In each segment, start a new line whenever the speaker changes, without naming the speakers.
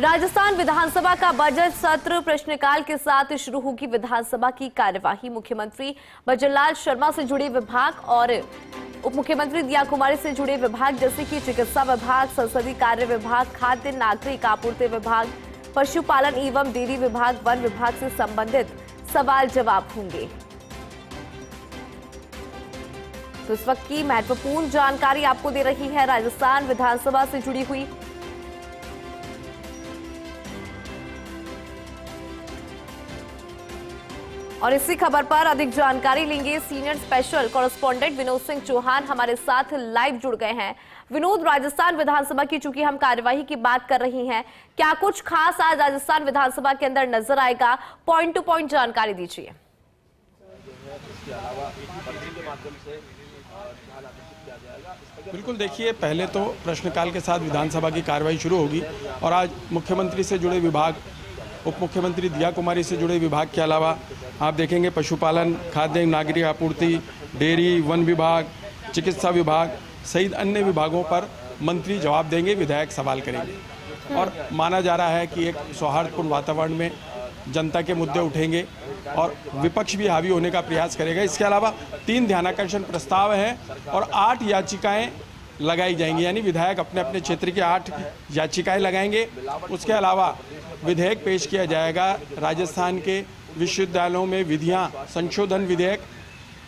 राजस्थान विधानसभा का बजट सत्र प्रश्नकाल के साथ शुरू होगी विधानसभा की कार्यवाही। मुख्यमंत्री भजनलाल शर्मा से जुड़े विभाग और उप मुख्यमंत्री दिया कुमारी से जुड़े विभाग जैसे कि चिकित्सा विभाग, संसदीय कार्य विभाग, खाद्य नागरिक आपूर्ति विभाग, पशुपालन एवं डेयरी विभाग, वन विभाग से संबंधित सवाल जवाब होंगे। तो इस वक्त की महत्वपूर्ण जानकारी आपको दे रही है राजस्थान विधानसभा से जुड़ी हुई। और इसी खबर पर अधिक जानकारी लेंगे senior special correspondent Vinod Singh Chauhan हमारे साथ लाइव जुड़ गए हैं। विनोद, राजस्थान विधानसभा की चूंकि हम कार्यवाही की बात कर रही हैं, क्या कुछ खास आज राजस्थान विधानसभा के अंदर नजर आएगा? पॉइंट टू पॉइंट जानकारी दीजिए।
बिल्कुल, देखिए, पहले तो प्रश्नकाल के साथ विधानसभा की कार्यवाही शुरू होगी और आज मुख्यमंत्री से जुड़े विभाग, उप मुख्यमंत्री दिया कुमारी से जुड़े विभाग के अलावा आप देखेंगे पशुपालन, खाद्य नागरिक आपूर्ति, डेयरी, वन विभाग, चिकित्सा विभाग सहित अन्य विभागों पर मंत्री जवाब देंगे, विधायक सवाल करेंगे। और माना जा रहा है कि एक सौहार्दपूर्ण वातावरण में जनता के मुद्दे उठेंगे और विपक्ष भी हावी होने का प्रयास करेगा। इसके अलावा 3 ध्यानाकर्षण प्रस्ताव हैं और 8 याचिकाएं लगाई जाएंगी, यानी विधायक अपने अपने क्षेत्र की 8 याचिकाएं लगाएंगे। उसके अलावा विधेयक पेश किया जाएगा, राजस्थान के विश्वविद्यालयों में विधियां संशोधन विधेयक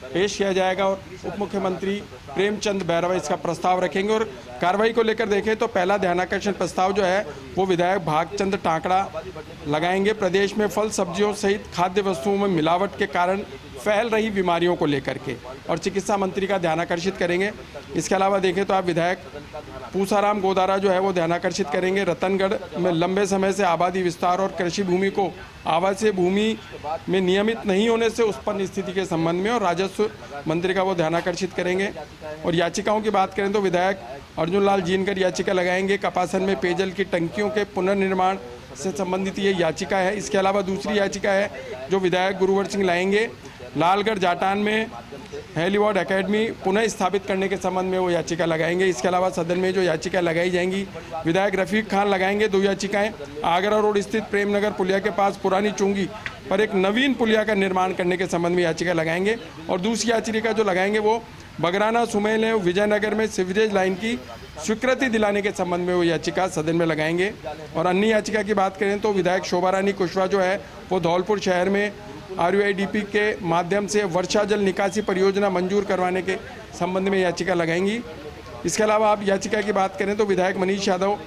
पेश किया जाएगा और उप मुख्यमंत्री प्रेमचंद बैरवा इसका प्रस्ताव रखेंगे। और कार्रवाई को लेकर देखें तो पहला ध्यानाकर्षण प्रस्ताव जो है वो विधायक भागचंद टाकड़ा लगाएंगे। प्रदेश में फल सब्जियों सहित खाद्य वस्तुओं में मिलावट के कारण फैल रही बीमारियों को लेकर के और चिकित्सा मंत्री का ध्यानाकर्षित करेंगे। इसके अलावा देखें तो आप विधायक पूसाराम गोदारा जो है वो ध्यानाकर्षित करेंगे। रतनगढ़ में लंबे समय से आबादी विस्तार और कृषि भूमि को आवासीय भूमि में नियमित नहीं होने से उत्पन्न स्थिति के संबंध में और राजस्व मंत्री का वो ध्यानाकर्षित करेंगे। और याचिकाओं की बात करें तो विधायक अर्जुन लाल जीनकर याचिका लगाएंगे। कपासन में पेयजल की टंकियों के पुनर्निर्माण से संबंधित ये याचिका है। इसके अलावा दूसरी याचिका है जो विधायक गुरुवर सिंह लाएंगे, लालगढ़ जाटान में हेलीवॉर्ड एकेडमी पुनः स्थापित करने के संबंध में वो याचिका लगाएंगे। इसके अलावा सदन में जो याचिका लगाई जाएंगी, विधायक रफीक खान लगाएंगे 2 याचिकाएं। आगरा रोड स्थित प्रेमनगर पुलिया के पास पुरानी चुंगी पर एक नवीन पुलिया का निर्माण करने के संबंध में याचिका लगाएंगे। और दूसरी याचिका जो लगाएंगे वो बगराना सुमेल है विजयनगर में सीवरेज लाइन की स्वीकृति दिलाने के संबंध में वो याचिका सदन में लगाएंगे। और अन्य याचिका की बात करें तो विधायक शोभा रानी कुशवाहा जो है वो धौलपुर शहर में RUIDP के माध्यम से वर्षा जल निकासी परियोजना मंजूर करवाने के संबंध में याचिका लगाएंगी। इसके अलावा आप याचिका की बात करें तो विधायक मनीष यादव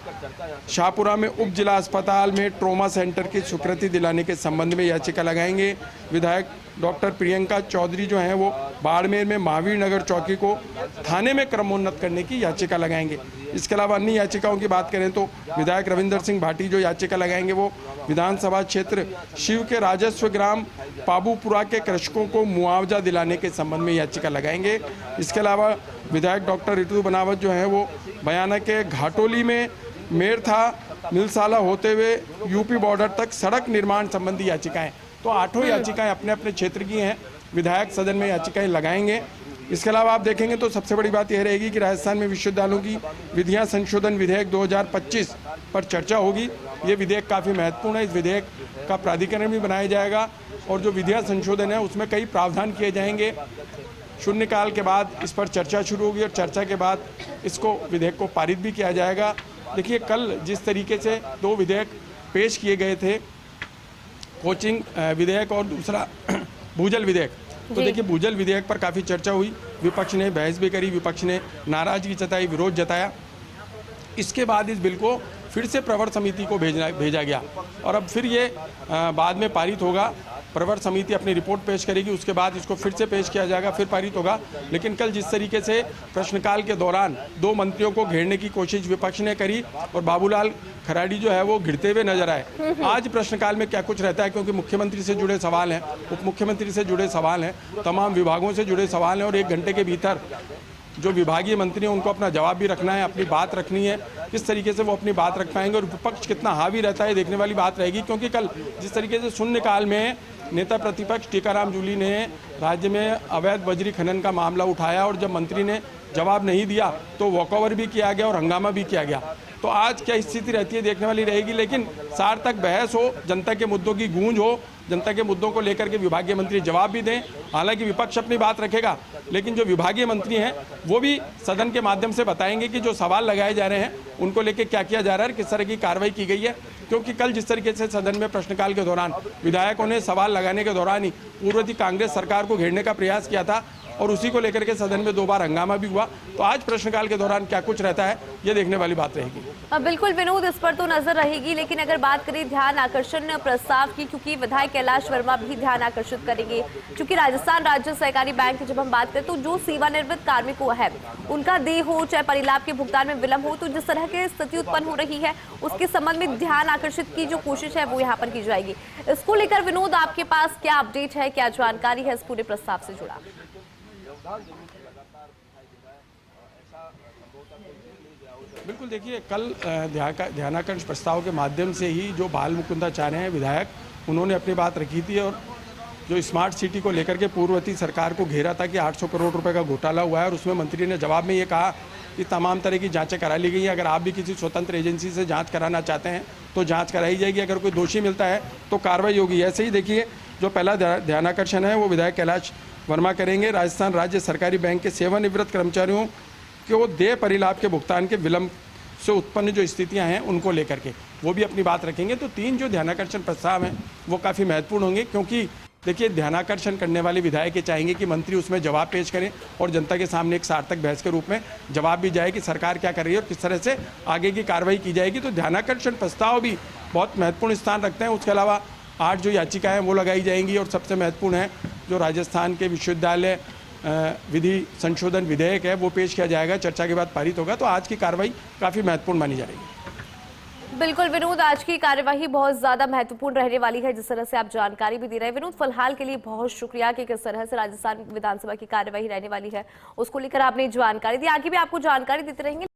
शाहपुरा में उप जिला अस्पताल में ट्रॉमा सेंटर की स्वीकृति दिलाने के संबंध में याचिका लगाएंगे। विधायक डॉक्टर प्रियंका चौधरी जो हैं वो बाड़मेर में महावीर नगर चौकी को थाने में क्रमोन्नत करने की याचिका लगाएंगे। इसके अलावा अन्य याचिकाओं की बात करें तो विधायक रविंदर सिंह भाटी जो याचिका लगाएंगे वो विधानसभा क्षेत्र शिव के राजस्व ग्राम पाबूपुरा के कृषकों को मुआवजा दिलाने के संबंध में याचिका लगाएंगे। इसके अलावा विधायक डॉक्टर ऋतु बनावत जो हैं वो बयाना के घाटोली में मेरथा मिलसाला होते हुए यूपी बॉर्डर तक सड़क निर्माण संबंधी याचिकाएं, तो 8 याचिकाएं अपने अपने क्षेत्र की हैं। विधायक सदन में याचिकाएं लगाएंगे। इसके अलावा आप देखेंगे तो सबसे बड़ी बात यह रहेगी कि राजस्थान में विश्वविद्यालयों की विधियां संशोधन विधेयक 2025 पर चर्चा होगी। ये विधेयक काफ़ी महत्वपूर्ण है। इस विधेयक का प्राधिकरण भी बनाया जाएगा और जो विधियां संशोधन है उसमें कई प्रावधान किए जाएंगे। शून्यकाल के बाद इस पर चर्चा शुरू होगी और चर्चा के बाद इसको विधेयक को पारित भी किया जाएगा। देखिए, कल जिस तरीके से 2 विधेयक पेश किए गए थे, कोचिंग विधेयक और दूसरा भूजल विधेयक, तो देखिए भूजल विधेयक पर काफ़ी चर्चा हुई। विपक्ष ने बहस भी करी, विपक्ष ने नाराजगी जताई, विरोध जताया। इसके बाद इस बिल को फिर से प्रवर समिति को भेजा गया और अब फिर ये बाद में पारित होगा। प्रवर समिति अपनी रिपोर्ट पेश करेगी, उसके बाद इसको फिर से पेश किया जाएगा, फिर पारित होगा। लेकिन कल जिस तरीके से प्रश्नकाल के दौरान 2 मंत्रियों को घेरने की कोशिश विपक्ष ने करी और बाबूलाल खराड़ी जो है वो घिरते हुए नजर आए, आज प्रश्नकाल में क्या कुछ रहता है, क्योंकि मुख्यमंत्री से जुड़े सवाल हैं, उप मुख्यमंत्री से जुड़े सवाल हैं, तमाम विभागों से जुड़े सवाल हैं और 1 घंटे के भीतर जो विभागीय मंत्री हैं उनको अपना जवाब भी रखना है, अपनी बात रखनी है। किस तरीके से वो अपनी बात रख पाएंगे और विपक्ष कितना हावी रहता है देखने वाली बात रहेगी। क्योंकि कल जिस तरीके से शून्यकाल में नेता प्रतिपक्ष टीकाराम जूली ने राज्य में अवैध बजरी खनन का मामला उठाया और जब मंत्री ने जवाब नहीं दिया तो वॉकओवर भी किया गया और हंगामा भी किया गया। तो आज क्या स्थिति रहती है देखने वाली रहेगी। लेकिन सार्थक बहस हो, जनता के मुद्दों की गूंज हो, जनता के मुद्दों को लेकर के विभागीय मंत्री जवाब भी दें। हालांकि विपक्ष अपनी बात रखेगा, लेकिन जो विभागीय मंत्री हैं वो भी सदन के माध्यम से बताएंगे कि जो सवाल लगाए जा रहे हैं उनको लेकर क्या किया जा रहा है, किस तरह की कार्रवाई की गई है। क्योंकि कल जिस तरीके से सदन में प्रश्नकाल के दौरान विधायकों ने सवाल लगाने के दौरान ही पूर्ववर्ती कांग्रेस सरकार को घेरने का प्रयास किया था और उसी को लेकर के सदन में 2 बार हंगामा भी हुआ, तो आज प्रश्नकाल के दौरान क्या कुछ रहता है ये देखने वाली बात रहेगी।
बिल्कुल विनोद, इस पर तो नजर रहेगी। लेकिन अगर बात करें ध्यान आकर्षण प्रस्ताव की, क्योंकि विधायक कैलाश वर्मा भी ध्यान आकर्षित करेंगे, क्योंकि राजस्थान राज्य सहकारी बैंक की जब हम बात करें तो जो सेवानिवृत्त कार्मिकों है उनका देय हो चाहे परिलाभ के भुगतान में विलंब हो, तो जिस तरह की स्थिति उत्पन्न हो रही है उसके संबंध में ध्यान आकर्षित की जो कोशिश है वो यहाँ पर की जाएगी। इसको लेकर विनोद आपके पास क्या अपडेट है, क्या जानकारी है इस पूरे प्रस्ताव से जुड़ा?
बिल्कुल, देखिए कल ध्यानाकर्षण प्रस्ताव के माध्यम से ही जो बाल मुकुंदाचार्य हैं विधायक, उन्होंने अपनी बात रखी थी और जो स्मार्ट सिटी को लेकर के पूर्ववर्ती सरकार को घेरा था कि 800 करोड़ रुपए का घोटाला हुआ है और उसमें मंत्री ने जवाब में ये कहा कि तमाम तरह की जांचें करा ली गई हैं। अगर आप भी किसी स्वतंत्र एजेंसी से जांच कराना चाहते हैं तो जांच कराई जाएगी, अगर कोई दोषी मिलता है तो कार्रवाई होगी। ऐसे ही देखिए जो पहला ध्यानाकर्षण है वो विधायक कैलाश वर्मा करेंगे। राजस्थान राज्य सरकारी बैंक के सेवानिवृत्त कर्मचारियों को देय परिलाभ के भुगतान के विलंब से उत्पन्न जो स्थितियां हैं उनको लेकर के वो भी अपनी बात रखेंगे। तो 3 जो ध्यानाकर्षण प्रस्ताव हैं वो काफ़ी महत्वपूर्ण होंगे, क्योंकि देखिए ध्यानाकर्षण करने वाले विधायक ये चाहेंगे कि मंत्री उसमें जवाब पेश करें और जनता के सामने एक सार्थक बहस के रूप में जवाब भी जाए कि सरकार क्या कर रही है और किस तरह से आगे की कार्रवाई की जाएगी। तो ध्यानाकर्षण प्रस्ताव भी बहुत महत्वपूर्ण स्थान रखते हैं। उसके अलावा 8 जो याचिकाएं वो लगाई जाएंगी और सबसे महत्वपूर्ण है जो राजस्थान के विश्वविद्यालय विधि संशोधन विधेयक है वो पेश किया जाएगा, चर्चा के बाद पारित होगा। तो आज की कार्रवाई काफ़ी महत्वपूर्ण मानी जा रही है।
बिल्कुल विनोद, आज की कार्यवाही बहुत ज्यादा महत्वपूर्ण रहने वाली है, जिस तरह से आप जानकारी भी दे रहे हैं। विनोद, फिलहाल के लिए बहुत शुक्रिया कि किस तरह से राजस्थान विधानसभा की कार्यवाही रहने वाली है उसको लेकर आपने जानकारी दी। आगे भी आपको जानकारी देते रहेंगे।